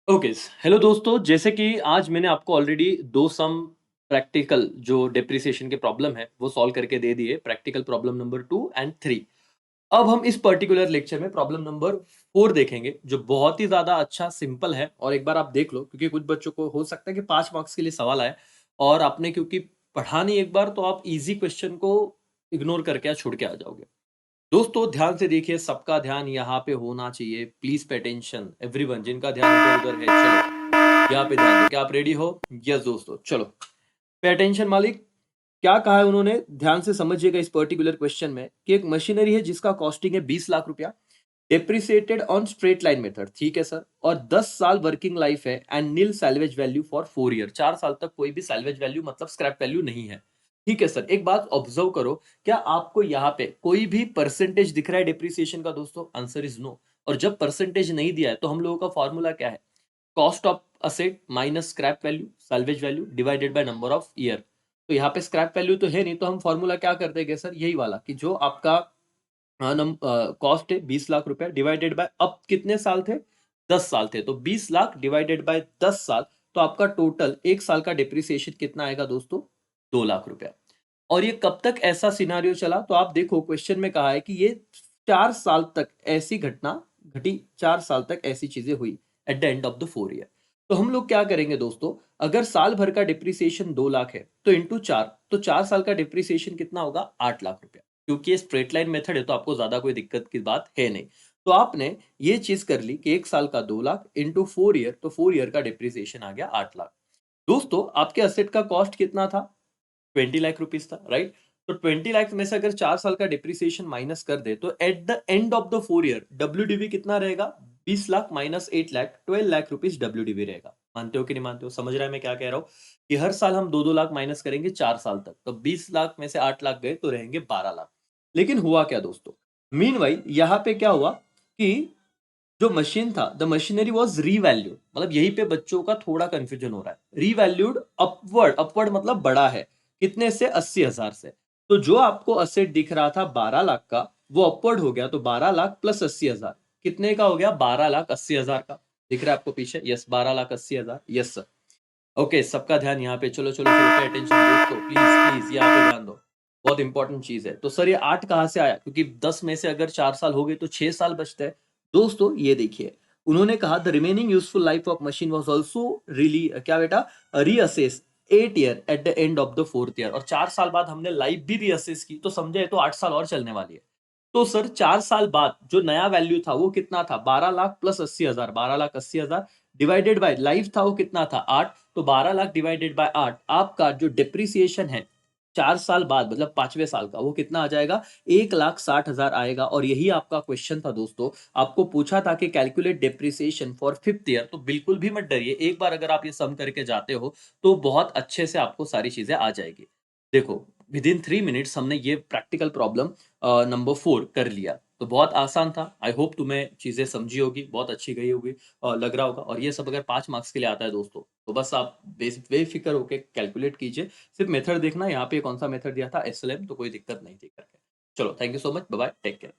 Okay, hello दोस्तों, जैसे कि आज मैंने आपको ऑलरेडी 2 सम प्रैक्टिकल जो डेप्रिसिएशन के प्रॉब्लम है, वो सॉल्व करके दे दिए, प्रैक्टिकल प्रॉब्लम नंबर 2 एंड 3। अब हम इस पर्टिकुलर लेक्चर में प्रॉब्लम नंबर 4 देखेंगे, जो बहुत ही ज़्यादा अच्छा सिंपल है और एक बार आप देख लो क्योंकि कुछ बच्चों को हो सकता है कि 5 मार्क्स के लिए सवाल आए और आपने क्योंकि पढ़ा नहीं एक बार, तो आप ईज़ी क्वेश्चन को इग्नोर करके या छोड़ के आ जाओगे। दोस्तों ध्यान से देखिए, सबका ध्यान यहाँ पे होना चाहिए। प्लीज पे अटेंशन एवरीवन, जिनका ध्यान इधर उधर है, चलो यहाँ पे ध्यान दो। क्या आप रेडी हो? यस दोस्तों, चलो पे अटेंशन। मालिक, क्या कहा है उन्होंने, ध्यान से समझिएगा इस पर्टिकुलर क्वेश्चन में कि एक मशीनरी है जिसका कॉस्टिंग है 20 लाख रुपया, depreciated on straight line method, ठीक है सर, और 10 साल वर्किंग लाइफ है and nil salvage value for 4 year. 4 साल तक कोई भी सैल्वेज वैल्यू मतलब स्क्रैप वैल्यू नहीं है। ठीक है सर, एक बात ऑब्जर्व करो, क्या आपको यहाँ पे कोई भी परसेंटेज दिख रहा है डेप्रिसिएशन का? दोस्तों आंसर इज नो। और जब परसेंटेज नहीं दिया है तो हम लोगों का फॉर्मूला क्या है? Cost of asset minus scrap value salvage value divided by number of year. तो यहाँ पे स्क्रैप वैल्यू तो है नहीं, तो हम फॉर्मूला क्या कर देंगे सर? यही वाला कि जो आपका कॉस्ट है 20 लाख रुपया डिवाइडेड बाय अब कितने साल थे? 10 साल थे, तो 20 लाख डिवाइडेड बाय 10 साल, तो आपका टोटल एक साल का डिप्रिसिएशन कितना आएगा दोस्तों? 2 लाख रुपया। और ये कब तक ऐसा सिनारियो चला? तो आप देखो क्वेश्चन में कहा है कि ये 4 साल तक ऐसी घटना घटी, 4 साल तक ऐसी चीजें हुई eight the end of the 4 year. तो हम लोग क्या करेंगे दोस्तों, अगर साल भर का डिप्रिसिएशन 2 लाख है तो इंटू 4, तो 4 साल का डिप्रिसिएशन कितना होगा? 8 लाख रुपया। क्योंकि ये स्ट्रेट लाइन मेथड है तो आपको ज्यादा कोई दिक्कत की बात है नहीं। तो आपने ये चीज कर ली कि एक साल का 2 लाख इंटू 4 ईयर, तो 4 ईयर का डिप्रिसिएशन आ गया 8 लाख। दोस्तों आपके असेट का कॉस्ट कितना था? 20 लाख रुपीस था, राइट? तो 20 लाख में से अगर 4 साल का डिप्रिसिएशन माइनस कर दे तो eight the end of the 4 year WDV कितना रहेगा? 20 lakh minus 8 lakh, 12 lakh rupees WDV रहेगा। मानते हो कि नहीं मानते हो? समझ रहा है मैं क्या कह रहा हूं? कि हर साल हम 2-2 लाख माइनस करेंगे 4 साल तक, तो 20 लाख में से 8 लाख गए तो रहेंगे 12 लाख। लेकिन हुआ क्या दोस्तों? मीनवाइल यहाँ पे क्या हुआ कि जो मशीन था, द मशीनरी वॉज रीवैल्यूड, मतलब यहीं पे बच्चों का थोड़ा कंफ्यूजन हो रहा है। रीवैल्यूड अपवर्ड, अपवर्ड मतलब बड़ा है, कितने से? 80,000 से। तो जो आपको असेट दिख रहा था 12 लाख का, वो अपवर्ड हो गया, तो 12 लाख प्लस 80,000 कितने का हो गया? 12 लाख 80,000 का। दिख रहा है आपको पीछे? Yes, 12 lakh 80,000। Yes sir. Okay, सबका ध्यान यहाँ पे, चलो चलो चलो, पे अटेंशन दोस्तों, प्लीज प्लीज यहाँ पे ध्यान दो, बहुत इंपॉर्टेंट चीज है। तो सर ये 8 कहाँ से आया? क्योंकि 10 में से अगर 4 साल हो गए तो 6 साल बचते हैं। दोस्तों ये देखिए, उन्होंने कहा the remaining useful life of machine was also really क्या बेटा? Reassess 8 year at the end of the 4th year. और 4 साल बाद हमने लाइफ भी रीअसेस की, तो समझे तो 8 साल और चलने वाली है। तो सर 4 साल बाद जो नया वैल्यू था वो कितना था? 12 lakh plus 80,000, 12 lakh 80,000 divided by life था वो कितना था? 8। तो 12 लाख डिवाइडेड बाय 8, आपका जो डिप्रिसिएशन है 4 साल बाद मतलब 5वें साल का, वो कितना आ जाएगा? 1,60,000 आएगा। और यही आपका क्वेश्चन था दोस्तों। आपको पूछा था कि calculate depreciation for 5th year, तो बिल्कुल भी मत डरिए, एक बार अगर आप ये सम करके जाते हो तो बहुत अच्छे से आपको सारी चीजें आ जाएगी। देखो, विद इन 3 मिनट्स हमने ये प्रैक्टिकल प्रॉब्लम नंबर 4 कर लिया। तो बहुत आसान था। आई होप तुम्हें चीजें समझी होगी, बहुत अच्छी गई होगी और लग रहा होगा। और ये सब अगर 5 मार्क्स के लिए आता है दोस्तों, तो बस आप बेफिक्र होकर कैलकुलेट कीजिए। सिर्फ मेथड देखना, यहाँ पे कौन सा मेथड दिया था? एसएलएम, तो कोई दिक्कत नहीं थी करके। चलो, thank you so much, bye bye, take care.